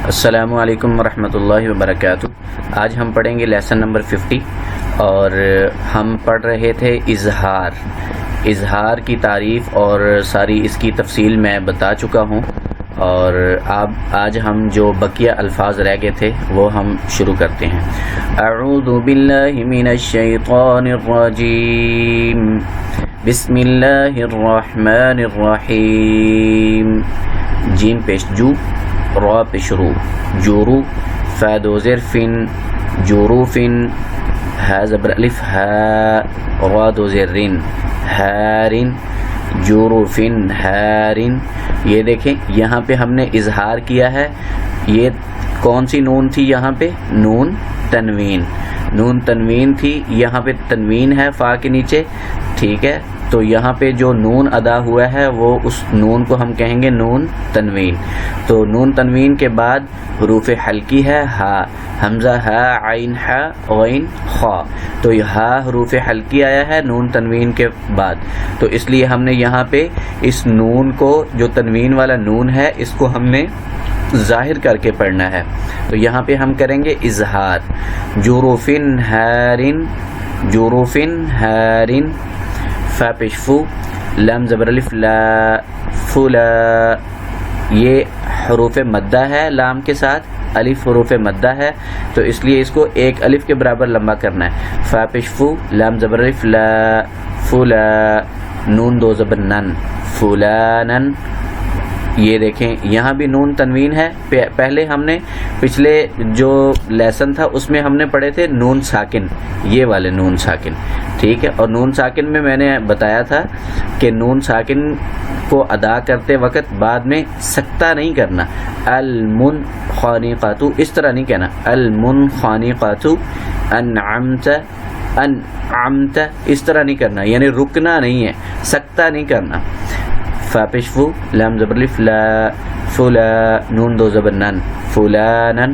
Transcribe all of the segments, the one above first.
السلام علیکم ورحمۃ اللہ وبرکاتہ۔ آج ہم پڑھیں گے لیسن نمبر 50 اور ہم پڑھ رہے تھے اظہار کی تعریف اور ساری اس کی تفصیل میں بتا چکا ہوں، اور آج ہم جو بقیہ الفاظ رہ گئے تھے وہ ہم شروع کرتے ہیں۔ اعوذ باللہ من الشیطان الرجیم، بسم اللہ الرحمن الرحیم۔ جیم پیش جو، را پیش رو، جورو، فا دو زیر فن، جوروفن، ہا زبر الف ہا، را دو زیر رن، ہارن، جوروفن ہارن۔ یہ دیکھیں یہاں پہ ہم نے اظہار کیا ہے، یہ کون سی نون تھی؟ یہاں پہ نون تنوین تھی، یہاں پہ تنوین ہے فا کے نیچے، ٹھیک ہے؟ تو یہاں پہ جو نون ادا ہوا ہے وہ اس نون کو ہم کہیں گے نون تنوین۔ تو نون تنوین کے بعد حروف حلقی ہے ہا، حمزہ ہا، عین ہا، غین خا، تو یہ ہا حروف حلقی آیا ہے نون تنوین کے بعد، تو اس لیے ہم نے یہاں پہ اس نون کو، جو تنوین والا نون ہے، اس کو ہم نے ظاہر کر کے پڑھنا ہے۔ تو یہاں پہ ہم کریں گے اظہار، جوروفن ہارن، جوروفن ہارن، فا پیش فو، لام زبر الف لا، فلا، یہ حروف مدہ ہے لام کے ساتھ، الف حروف مدہ ہے، تو اس لیے اس کو ایک الف کے برابر لمبا کرنا ہے۔ فا پیش فو، لام زبر الف لا، فلا، نون دو زبر نن، فلانن۔ یہ دیکھیں یہاں بھی نون تنوین ہے، پہلے ہم نے پچھلے جو لیسن تھا اس میں ہم نے پڑھے تھے نون ساکن، یہ والے نون ساکن، ٹھیک ہے؟ اور نون ساکن میں نے بتایا تھا کہ نون ساکن کو ادا کرتے وقت بعد میں سکتہ نہیں کرنا، المنخانقاتو اس طرح نہیں کہنا، المنخانقاتو، انعمت، انعمت اس طرح نہیں کرنا، یعنی رکنا نہیں ہے، سکتہ نہیں کرنا۔ فا پیش فو، لام زبر الف لا، فلا، نون دو زبر نن، فلانن۔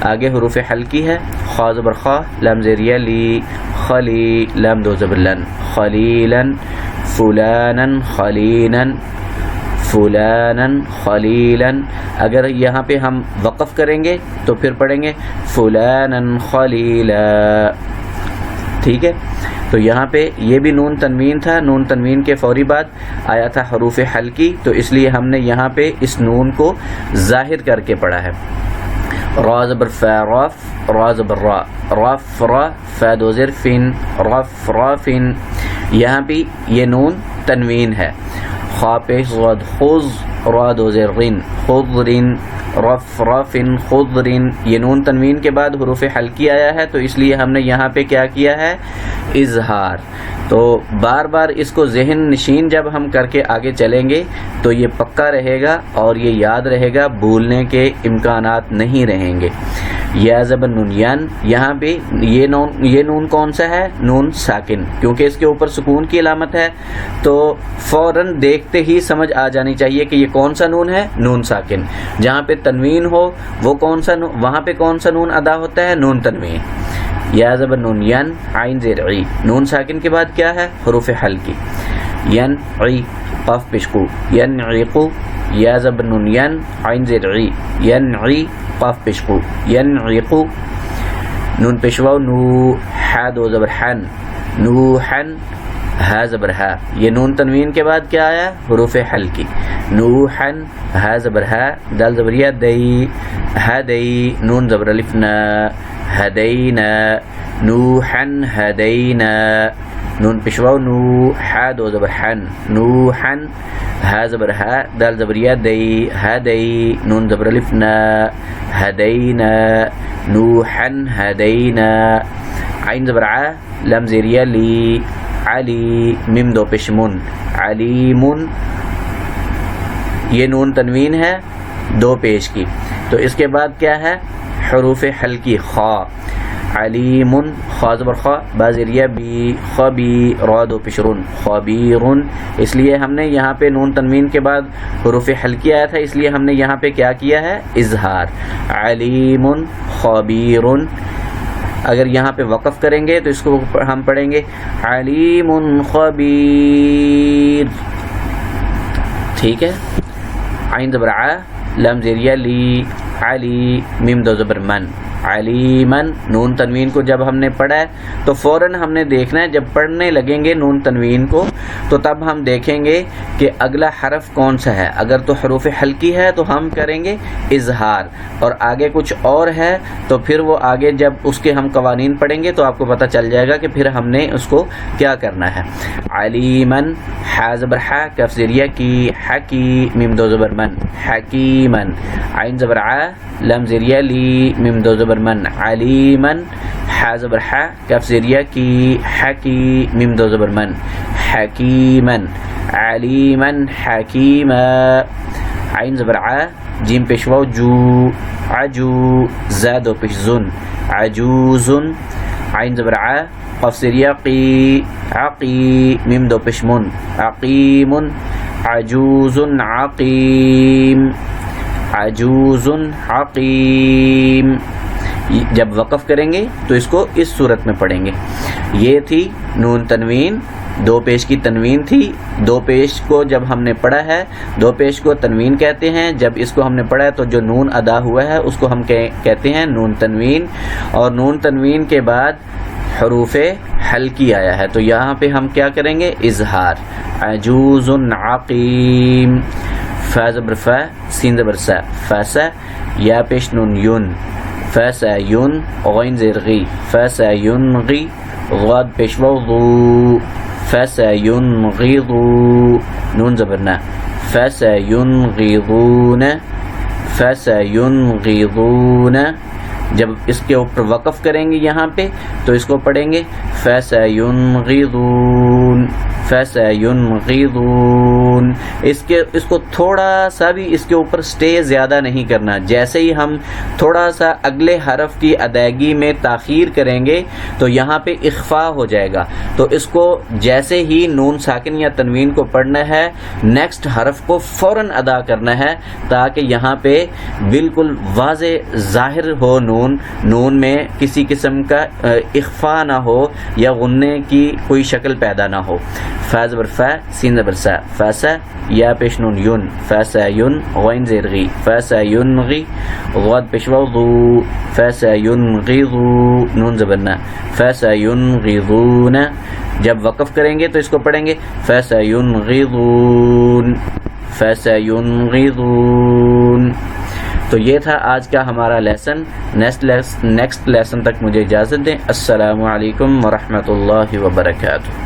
آگے حروف حلقی ہے، خا زبر خا، لام زیریہ لی، خلی، لام دو زبر لن، خلیلن، فلانن خلینن، فلانن خلیلن۔ اگر یہاں پہ ہم وقف کریں گے تو پھر پڑھیں گے فلانن خلیلا، ٹھیک ہے؟ تو یہاں پہ یہ بھی نون تنوین تھا، نون تنوین کے فوری بعد آیا تھا حروف حلقی، تو اس لیے ہم نے یہاں پہ اس نون کو ظاہر کر کے پڑھا ہے۔ را زبر فا، راف، را زبر را، راف را، فا دو زیر فن، راف را فن۔ یہاں بھی یہ نون تنوین ہے، خا پیش غد خز، را دو زیر رن، خضرن، رف رفن خضرن۔ یہ نون تنوین کے بعد حروف حلقی آیا ہے، تو اس لیے ہم نے یہاں پہ کیا کیا ہے؟ اظہار۔ تو بار بار اس کو ذہن نشین جب ہم کر کے آگے چلیں گے تو یہ پکا رہے گا اور یہ یاد رہے گا، بھولنے کے امکانات نہیں رہیں گے۔ یا زبر نون ین، یہاں پہ یہ نون کون سا ہے؟ نون ساکن، کیونکہ اس کے اوپر سکون کی علامت ہے، تو فوراً دیکھتے ہی سمجھ آ جانی چاہیے کہ یہ کون سا نون ہے؟ نون ساکن۔ جہاں پہ تنوین ہو وہ کون سا وہاں پہ کون سا نون ادا ہوتا ہے؟ نون تنوین۔ یا زبر نون ین، عین زیر عی، نون ساکن کے بعد کیا ہے؟ حروف حلقی، ین عی، قاف پیشقو، ین عیقو، یا زبر نون ین، عین زیر عی، ین عی، قاف پیشقو، ین عیقو، نون پیشواو نو، حا دو زبر حن، نوحن، ہا زبر ہا، یہ نون تنوین کے بعد کیا آیا؟ حروف حلقی، نوحن، ہا زبر ہا، دال زبریہ دئی، ہدئی، نون زبر الف نا، ہدینا، نوحن ہدینا، نون پیشواو نو، حا دو زبر حن، نوحن، ہا زبر ہا، دال زبریہ دئی، ہدئی، نون زبر الف نا، ہدینا، نوحن ہدینا، عین زبر ع، لام زیریہ لی، علی، میم دو پیش من، علیمن۔ یہ نون تنوین ہے دو پیش کی، تو اس کے بعد کیا ہے؟ حروف حلقی، خا، علیمن، خا زبر خا، با زیریہ بی، خبی، را دو پیش رن، خبیرن۔ اس لیے ہم نے یہاں پہ نون تنوین کے بعد حروف حلقی آیا تھا، اس لیے ہم نے یہاں پہ کیا کیا ہے؟ اظہار، علیمن خبیرن۔ اگر یہاں پہ وقف کریں گے تو اس کو ہم پڑھیں گے علیم خبیر، ٹھیک ہے. عین زبر ع، لام زیریہ لی، علی میم دو زبر من علیمن نون تنوین کو جب ہم نے پڑھا ہے تو فوراً ہم نے دیکھنا ہے جب پڑھنے لگیں گے نون تنوین کو تو تب ہم دیکھیں گے کہ اگلا حرف کون سا ہے. اگر تو حروف حلقی ہے تو ہم کریں گے اظہار اور آگے کچھ اور ہے تو پھر وہ آگے جب اس کے ہم قوانین پڑھیں گے تو آپ کو پتہ چل جائے گا کہ پھر ہم نے اس کو کیا کرنا ہے. علیمن ح زبر ح کف زیر یا کی حکی میم دو زبر من حکیمن عین زبر ع لم زیر یا لی میم دو زبر من علیمن ح زبر ح کف زیر یا کی حکی میم دو زبر من حکیمن علیمن حکیما عین زبر ع جیم پیش واو جو عجو زاد و پیش زن عجوزن عین زبر ع قف زیر یا قی عقی میم دو پیش من عقیم عجوز عقیم عجوز عقیم. جب وقف کریں گے تو اس کو اس صورت میں پڑھیں گے. یہ تھی نون تنوین, دو پیش کی تنوین تھی. دو پیش کو جب ہم نے پڑھا ہے, دو پیش کو تنوین کہتے ہیں. جب اس کو ہم نے پڑھا ہے تو جو نون ادا ہوا ہے اس کو ہم کہتے ہیں نون تنوین. اور نون تنوین کے بعد حروف حلقی آیا ہے تو یہاں پہ ہم کیا کریں گے اظہار. عجوز عقیم ف زبر ف سین زبر س فس یا پیش نون یون فس یون غین زیر غی فس یون غی غاد پیش واو ضو فس یون غیضو نون زبر ن فس یون غیضون فس یون غیضون. جب اس کے اوپر وقف کریں گے یہاں پہ تو اس کو پڑھیں گے فَسَيُنْغِضُونَ فَسَيُنْغِضُونَ. اس کو تھوڑا سا بھی اس کے اوپر سٹے زیادہ نہیں کرنا. جیسے ہی ہم تھوڑا سا اگلے حرف کی ادائیگی میں تاخیر کریں گے تو یہاں پہ اخفا ہو جائے گا. تو اس کو جیسے ہی نون ساکن یا تنوین کو پڑھنا ہے نیکسٹ حرف کو فوراً ادا کرنا ہے تاکہ یہاں پہ بالکل واضح ظاہر ہو نون میں کسی قسم کا اخفا نہ ہو یا غننے کی کوئی شکل پیدا نہ ہو. ف زبر ف سین زبر س فس یا پیش نون یون فس یون غین زیر غی فس ینغی غاد پیش واو ضو فس ینغضو نون زبر ن فس ینغضون. جب وقف کریں گے تو اس کو پڑھیں گے فس ینغضون فس ینغضون. تو یہ تھا آج کا ہمارا لیسن. نیکسٹ لیسن تک مجھے اجازت دیں. السلام علیکم ورحمۃ اللہ وبرکاتہ.